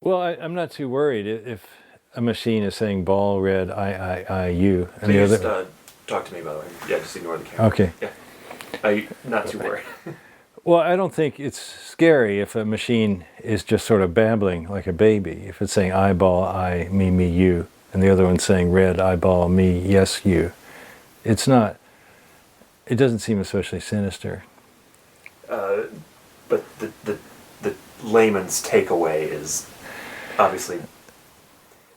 Well, I'm not too worried if a machine is saying ball, red, I, you. And so you just talk to me, by the way. Yeah, just ignore the camera. Okay. Yeah. I'm not too worried. Well, I don't think it's scary if a machine is just sort of babbling like a baby. If it's saying eyeball, I, me, you, and the other one's saying red, eyeball, me, yes, you. It's not, it doesn't seem especially sinister. But the layman's takeaway is obviously...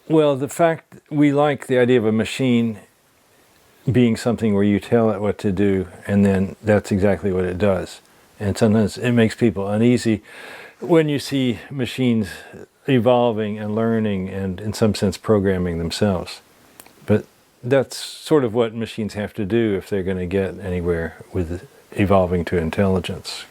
Well, the fact we like the idea of a machine being something where you tell it what to do and then that's exactly what it does. And sometimes it makes people uneasy when you see machines evolving and learning and in some sense programming themselves. But that's sort of what machines have to do if they're going to get anywhere with evolving to intelligence.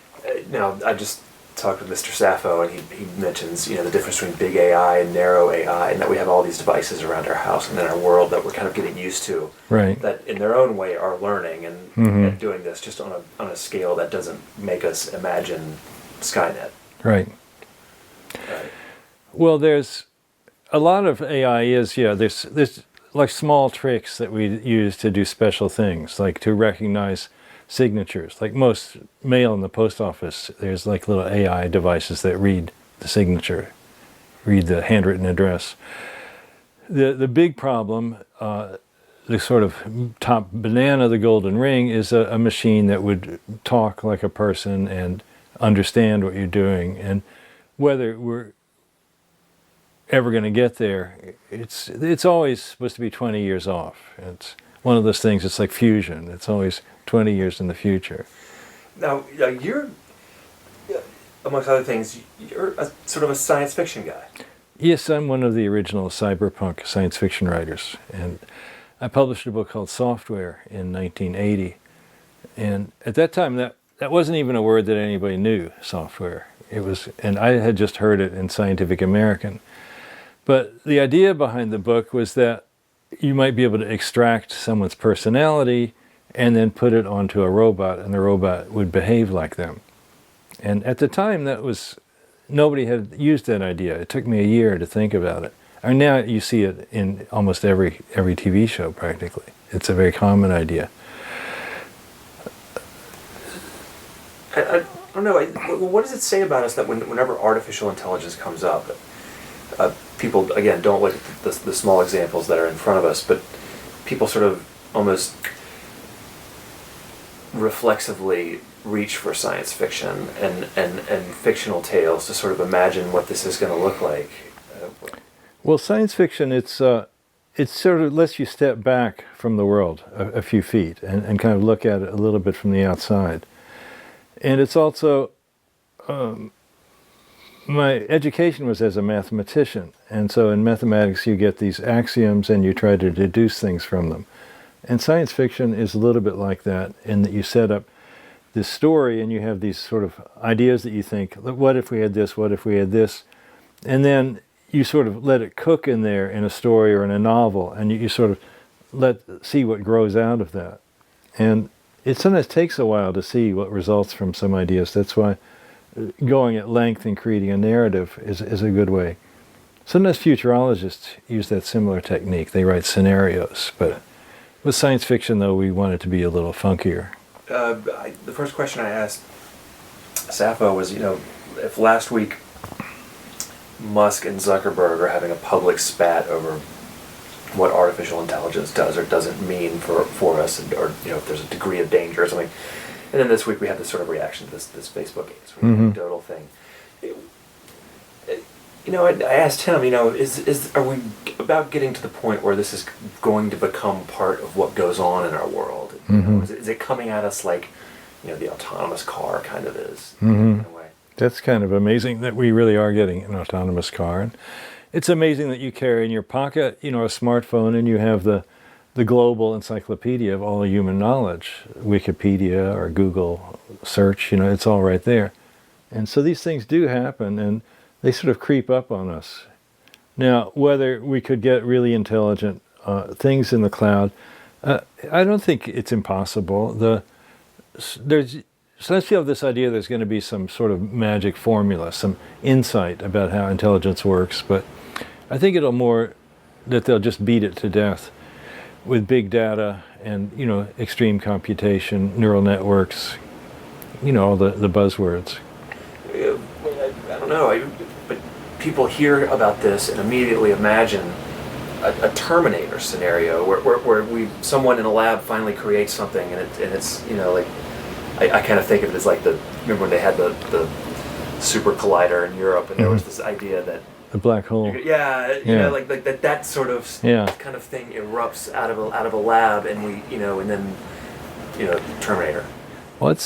Now, I just talked with Mr. Sappho, and he mentions, the difference between big AI and narrow AI, and that we have all these devices around our house and in our world that we're kind of getting used to. Right. That in their own way are learning and doing this just on a scale that doesn't make us imagine Skynet. Right. Well, there's a lot of AI there's like small tricks that we use to do special things, like to recognize signatures. Like most mail in the post office, there's like little AI devices that read the signature, read the handwritten address. The big problem, the sort of top banana, the golden ring, is a machine that would talk like a person and understand what you're doing. And whether we're ever going to get there, it's always supposed to be 20 years off. It's one of those things, it's like fusion. It's always 20 years in the future. Now, you're, amongst other things, you're sort of a science fiction guy. Yes, I'm one of the original cyberpunk science fiction writers. And I published a book called Software in 1980. And at that time, that wasn't even a word that anybody knew, software. And I had just heard it in Scientific American. But the idea behind the book was that you might be able to extract someone's personality and then put it onto a robot, and the robot would behave like them. And at the time, nobody had used that idea. It took me a year to think about it. And now you see it in almost every TV show, practically. It's a very common idea. I don't know. What does it say about us that whenever artificial intelligence comes up, people, again, don't look at the small examples that are in front of us, but people sort of almost reflexively reach for science fiction and fictional tales to sort of imagine what this is going to look like? Well, science fiction, it sort of lets you step back from the world a few feet and kind of look at it a little bit from the outside. And it's also, my education was as a mathematician, and so in mathematics you get these axioms and you try to deduce things from them. And science fiction is a little bit like that, in that you set up this story and you have these sort of ideas that you think, what if we had this, what if we had this? And then you sort of let it cook in there in a story or in a novel, and you sort of see what grows out of that. And it sometimes takes a while to see what results from some ideas. That's why going at length and creating a narrative is a good way. Sometimes futurologists use that similar technique. They write scenarios, but with science fiction, though, we want it to be a little funkier. The first question I asked Sappho was, if last week Musk and Zuckerberg are having a public spat over what artificial intelligence does or doesn't mean for us, or if there's a degree of danger or something, and then this week we have this sort of reaction to this Facebook sort of anecdotal thing. I asked him, are we about getting to the point where this is going to become part of what goes on in our world? Is it coming at us like, the autonomous car kind of is, in a way? That's kind of amazing that we really are getting an autonomous car. And it's amazing that you carry in your pocket, a smartphone, and you have the global encyclopedia of all human knowledge, Wikipedia or Google search, it's all right there. And so these things do happen, and they sort of creep up on us. Now, whether we could get really intelligent things in the cloud, I don't think it's impossible. There's So I still have this idea there's going to be some sort of magic formula, some insight about how intelligence works, but I think it'll more that they'll just beat it to death with big data and, extreme computation, neural networks, all the buzzwords. I don't know, but people hear about this and immediately imagine a Terminator scenario where someone in a lab finally creates something and it's like I kind of think of it as like remember when they had the super collider in Europe and there was this idea that the black hole. Like that sort of kind of thing erupts out of a lab and and then Terminator. Well,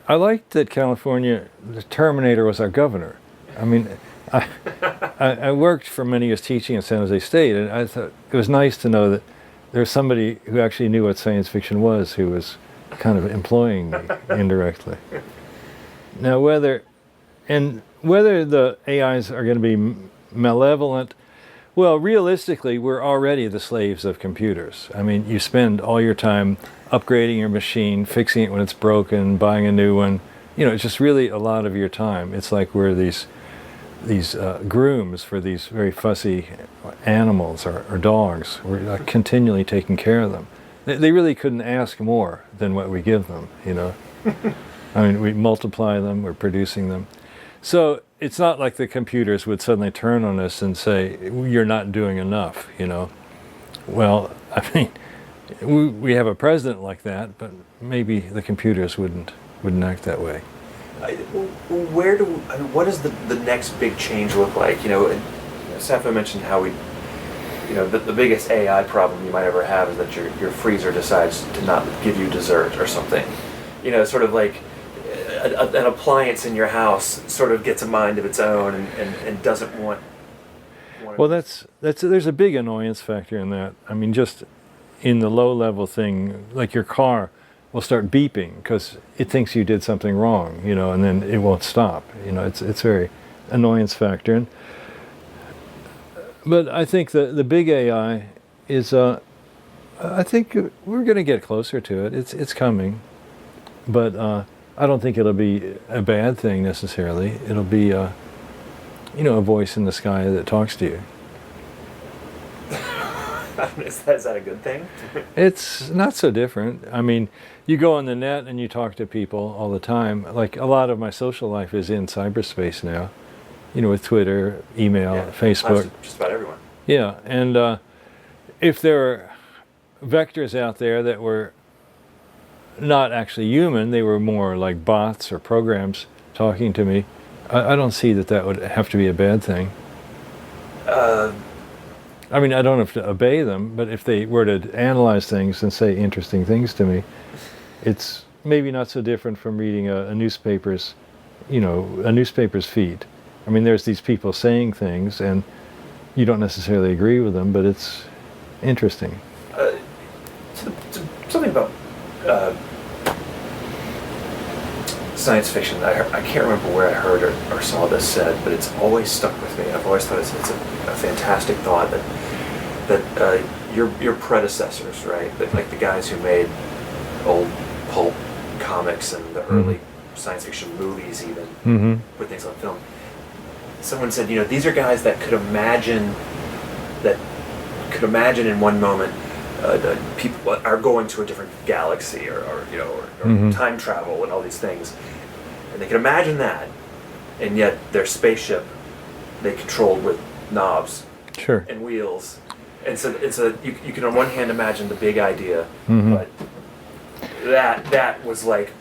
I liked that California, the Terminator was our governor. I mean, I worked for many years teaching at San Jose State, and I thought it was nice to know that there's somebody who actually knew what science fiction was, who was kind of employing me indirectly. Now, whether the AIs are going to be malevolent, well, realistically, we're already the slaves of computers. I mean, you spend all your time upgrading your machine, fixing it when it's broken, buying a new one. It's just really a lot of your time. It's like we're these grooms for these very fussy animals or dogs. We're continually taking care of them. They really couldn't ask more than what we give them, I mean, we multiply them, we're producing them. So it's not like the computers would suddenly turn on us and say, you're not doing enough, Well, I mean, we have a president like that, but maybe the computers wouldn't act that way. What does the next big change look like? Sappho mentioned how the biggest AI problem you might ever have is that your freezer decides to not give you dessert or something. Sort of like an appliance in your house sort of gets a mind of its own and doesn't want. Well, there's a big annoyance factor in that. I mean, just in the low level thing, like your car will start beeping because it thinks you did something wrong, and then it won't stop. It's very annoyance factor. But I think the big AI is, I think we're going to get closer to it. It's coming, but I don't think it'll be a bad thing necessarily. It'll be, a voice in the sky that talks to you. Is that a good thing? It's not so different. I mean, you go on the net and you talk to people all the time. Like a lot of my social life is in cyberspace now, with Twitter, email, Facebook. Just about everyone. Yeah, and if there are vectors out there that were not actually human, they were more like bots or programs talking to me, I don't see that would have to be a bad thing. I mean, I don't have to obey them, but if they were to analyze things and say interesting things to me, it's maybe not so different from reading a newspaper's feed. I mean, there's these people saying things, and you don't necessarily agree with them, but it's interesting. Something about science fiction. I can't remember where I heard or saw this said, but it's always stuck with me. I've always thought it's a fantastic thought that your predecessors, right? That, like the guys who made old pulp comics and the early science fiction movies, even put things on film. Someone said, these are guys that could imagine in one moment people are going to a different galaxy or time travel and all these things, and they can imagine that, and yet their spaceship they controlled with knobs and wheels, and so you can on one hand imagine the big idea, but that was like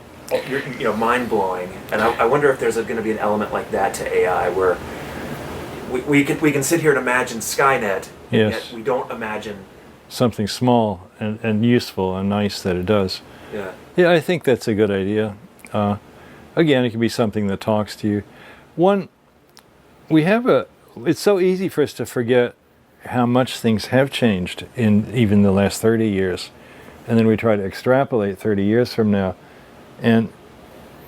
mind blowing, and I wonder if there's going to be an element like that to AI where we can sit here and imagine Skynet, and yet we don't imagine something small and useful and nice that it does. Yeah, I think that's a good idea. Again, it can be something that talks to you. It's so easy for us to forget how much things have changed in even the last 30 years. And then we try to extrapolate 30 years from now, and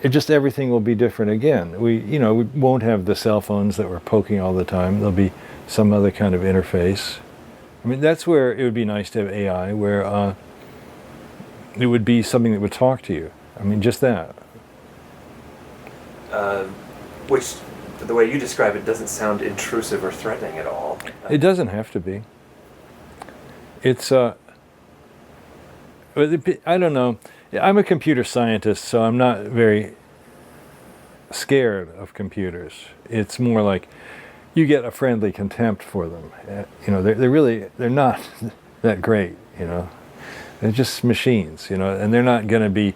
everything will be different again. We won't have the cell phones that we're poking all the time. There'll be some other kind of interface. I mean, that's where it would be nice to have AI, where it would be something that would talk to you. I mean, just that. which, the way you describe it, doesn't sound intrusive or threatening at all. It doesn't have to be. It's I don't know. I'm a computer scientist, so I'm not very scared of computers. It's more like you get a friendly contempt for them. They're not that great. They're just machines. And they're not going to be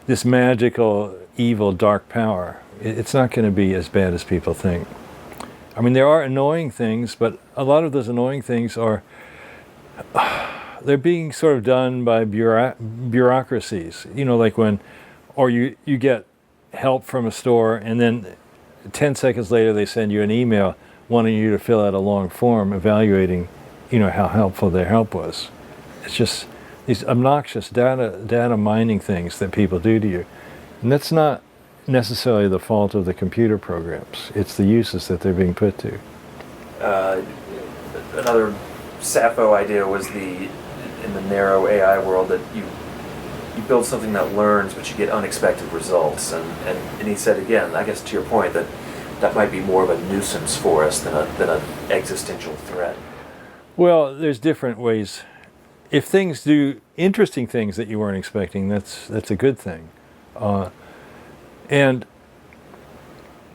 this magical, evil, dark power. It's not going to be as bad as people think. I mean, there are annoying things, but a lot of those annoying things are they're being sort of done by bureaucracies. Like or you get help from a store, and then 10 seconds later they send you an email wanting you to fill out a long form evaluating, how helpful their help was. It's just these obnoxious data mining things that people do to you. And that's not necessarily the fault of the computer programs. It's the uses that they're being put to. Another Sappho idea was in the narrow AI world, that you build something that learns, but you get unexpected results. And he said again, I guess to your point, that might be more of a nuisance for us than an existential threat. Well, there's different ways. If things do interesting things that you weren't expecting, that's a good thing. And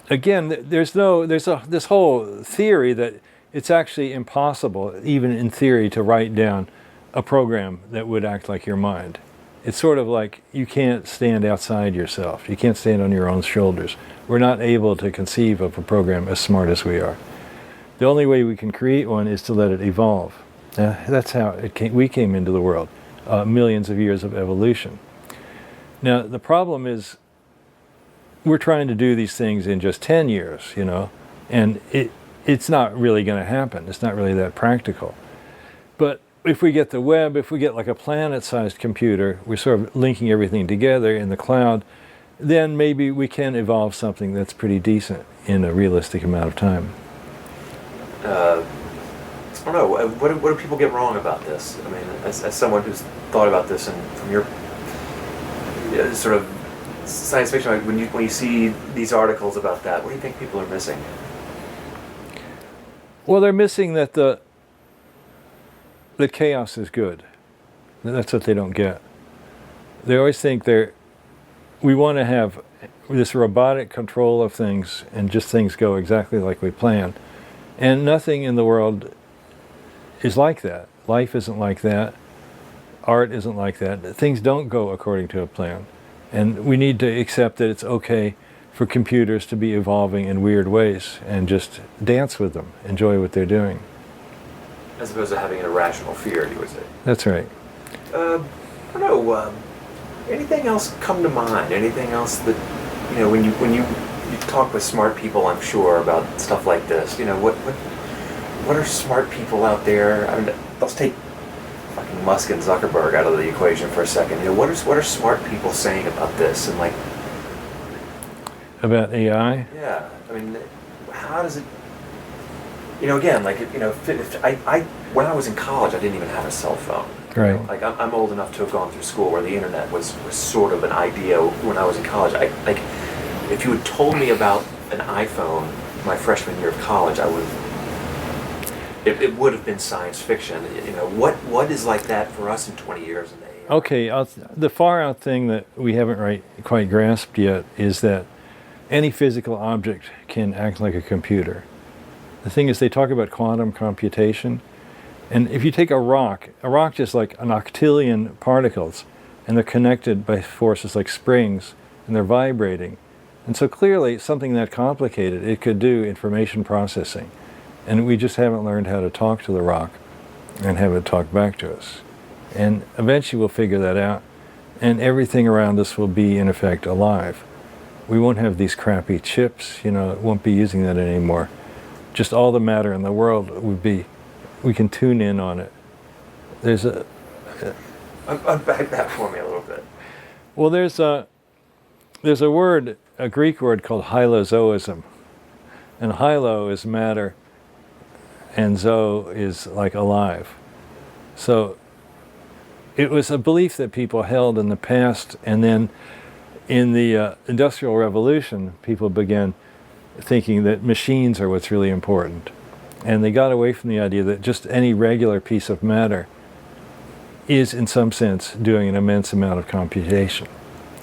again, there's this whole theory that it's actually impossible, even in theory, to write down a program that would act like your mind. It's sort of like you can't stand outside yourself. You can't stand on your own shoulders. We're not able to conceive of a program as smart as we are. The only way we can create one is to let it evolve. That's how we came into the world, millions of years of evolution. Now, the problem is we're trying to do these things in just 10 years, and it's not really going to happen. It's not really that practical. But if we get the web, if we get like a planet-sized computer, we're sort of linking everything together in the cloud, then maybe we can evolve something that's pretty decent in a realistic amount of time. I don't know. What do people get wrong about this? I mean, as someone who's thought about this, and from your sort of science fiction, like when you see these articles about that, what do you think people are missing? Well, they're missing that the chaos is good. That's what they don't get. They always think we want to have this robotic control of things and just things go exactly like we plan. And nothing in the world is like that. Life isn't like that. Art isn't like that. Things don't go according to a plan. And we need to accept that it's okay for computers to be evolving in weird ways and just dance with them, enjoy what they're doing. As opposed to having an irrational fear, you would say. That's right. I don't know. Anything else come to mind? Anything else that, when you talk with smart people, I'm sure, about stuff like this, what are smart people out there? I mean, let's take fucking Musk and Zuckerberg out of the equation for a second. What are smart people saying about this? And About AI? Yeah. I mean, how does it? Again, when I was in college, I didn't even have a cell phone. Right. I'm old enough to have gone through school where the internet was sort of an idea when I was in college. If you had told me about an iPhone my freshman year of college, it would have been science fiction. What is like that for us in 20 years? Okay, the far out thing that we haven't quite grasped yet is that any physical object can act like a computer. The thing is, they talk about quantum computation, and if you take a rock just like an octillion particles, and they're connected by forces like springs, and they're vibrating. And so clearly, something that complicated, it could do information processing. And we just haven't learned how to talk to the rock and have it talk back to us. And eventually we'll figure that out, and everything around us will be, in effect, alive. We won't have these crappy chips, it won't be using that anymore. Just all the matter in the world we can tune in on it. Unpack that for me a little bit. Well, there's a Greek word called hylozoism. And hylo is matter, and zo is like alive. So it was a belief that people held in the past, and then in the Industrial Revolution, people began thinking that machines are what's really important. And they got away from the idea that just any regular piece of matter is, in some sense, doing an immense amount of computation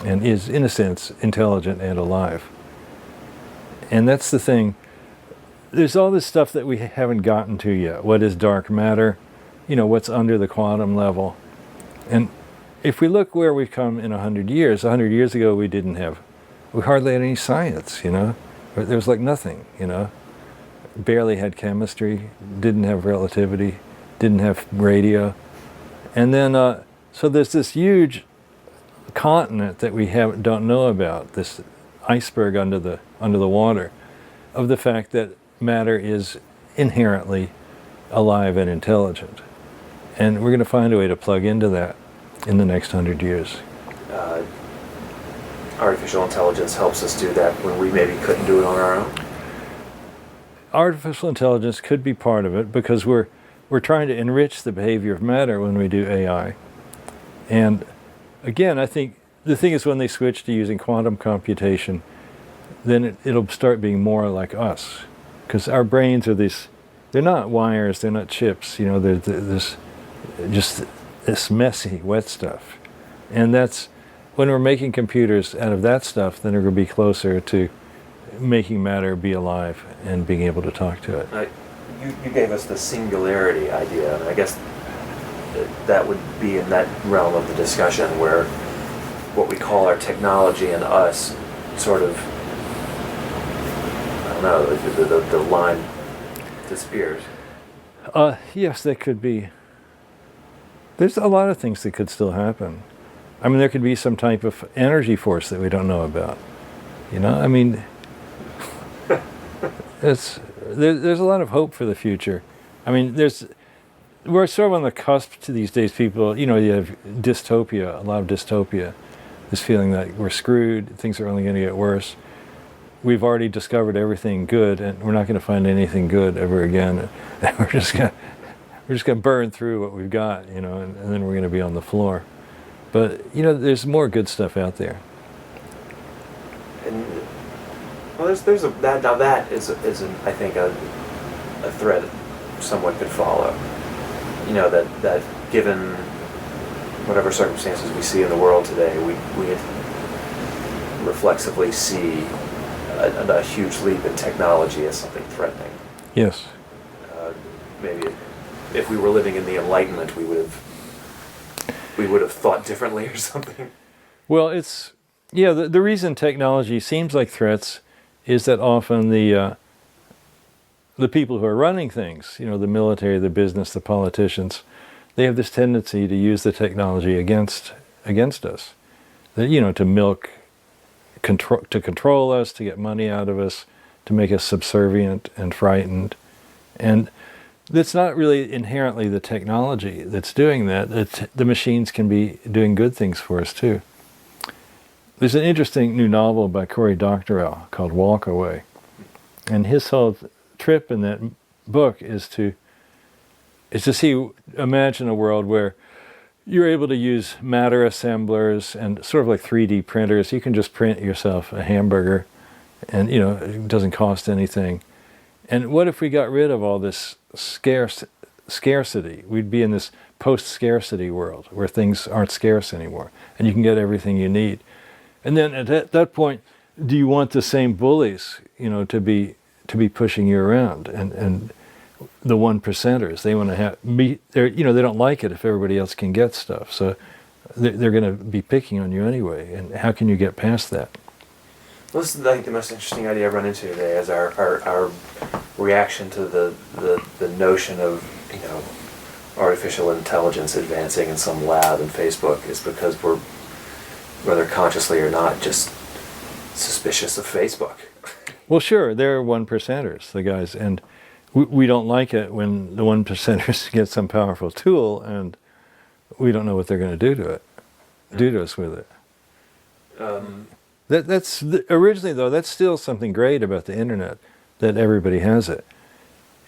and is, in a sense, intelligent and alive. And that's the thing. There's all this stuff that we haven't gotten to yet. What is dark matter? What's under the quantum level? And if we look where we've come in 100 years, 100 years ago we hardly had any science, There was like nothing, Barely had chemistry, didn't have relativity, didn't have radio. And then, so there's this huge continent that we don't know about, this iceberg under the water, of the fact that matter is inherently alive and intelligent. And we're going to find a way to plug into that in the next 100 years. Artificial intelligence helps us do that when we maybe couldn't do it on our own? Artificial intelligence could be part of it because we're trying to enrich the behavior of matter when we do AI. And again, I think the thing is when they switch to using quantum computation, then it'll start being more like us. Because our brains are they're not wires, they're not chips, they're this messy, wet stuff. And that's, when we're making computers out of that stuff, then we're going to be closer to making matter be alive and being able to talk to it. You gave us the singularity idea, and I guess that would be in that realm of the discussion where what we call our technology and us sort of, I don't know, the line disappears. Yes, that could be. There's a lot of things that could still happen. I mean, there could be some type of energy force that we don't know about. I mean, there's a lot of hope for the future. I mean, we're sort of on the cusp to these days. People, you have dystopia, a lot of dystopia, this feeling that we're screwed, things are only going to get worse. We've already discovered everything good, and we're not going to find anything good ever again. And we're just going to burn through what we've got, and then we're going to be on the floor. But there's more good stuff out there. And well, that is I think a thread someone could follow. That given whatever circumstances we see in the world today, we reflexively see a huge leap in technology as something threatening. Yes. Maybe if we were living in the Enlightenment, we would have thought differently or something. Well, the reason technology seems like threats is that often the people who are running things, the military, the business, the politicians, they have this tendency to use the technology against us. To milk, to control us, to get money out of us, to make us subservient and frightened. And it's not really inherently the technology that's doing that. The machines can be doing good things for us too. There's an interesting new novel by Cory Doctorow called Walk Away. And his whole trip in that book is to imagine a world where you're able to use matter assemblers and sort of like 3D printers. You can just print yourself a hamburger and, it doesn't cost anything. And what if we got rid of all this scarcity? We'd be in this post-scarcity world where things aren't scarce anymore and you can get everything you need. And then at that point, do you want the same bullies, to be pushing you around? And the 1%ers, they want to have they don't like it if everybody else can get stuff. So they're going to be picking on you anyway. And how can you get past that? Well, this is, I think, the most interesting idea I've run into today is our reaction to the notion of artificial intelligence advancing in some lab in Facebook is because we're, whether consciously or not, just suspicious of Facebook. Well, sure, they're 1%ers, the guys, and we don't like it when the 1%ers get some powerful tool and we don't know what they're going to do to us with it. Originally, though, that's still something great about the internet, that everybody has it.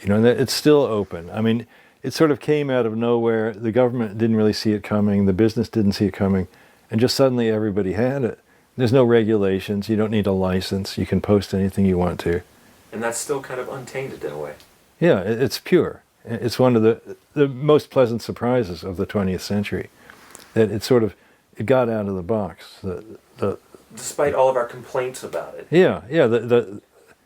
That it's still open. I mean, it sort of came out of nowhere. The government didn't really see it coming. The business didn't see it coming. And just suddenly everybody had it. There's no regulations. You don't need a license. You can post anything you want to. And that's still kind of untainted in a way. Yeah, it's pure. It's one of the most pleasant surprises of the 20th century, that it got out of the box. Despite all of our complaints about it. Yeah.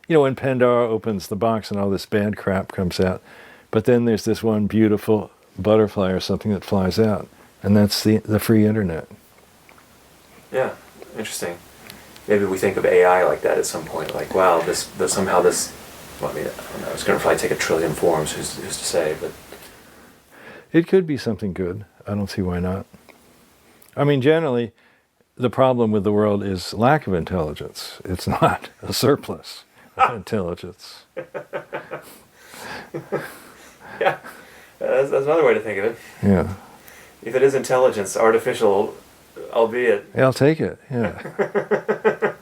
When Pandora opens the box and all this bad crap comes out, but then there's this one beautiful butterfly or something that flies out, and that's the free internet. Yeah, interesting. Maybe we think of AI like that at some point. Like, wow, somehow this. Well, I mean, I don't know. It's going to probably take 1 trillion forms. Who's to say? But It could be something good. I don't see why not. I mean, generally, the problem with the world is lack of intelligence. It's not a surplus of intelligence. yeah, that's another way to think of it. Yeah. If it is intelligence, artificial, albeit. Yeah, I'll take it. Yeah.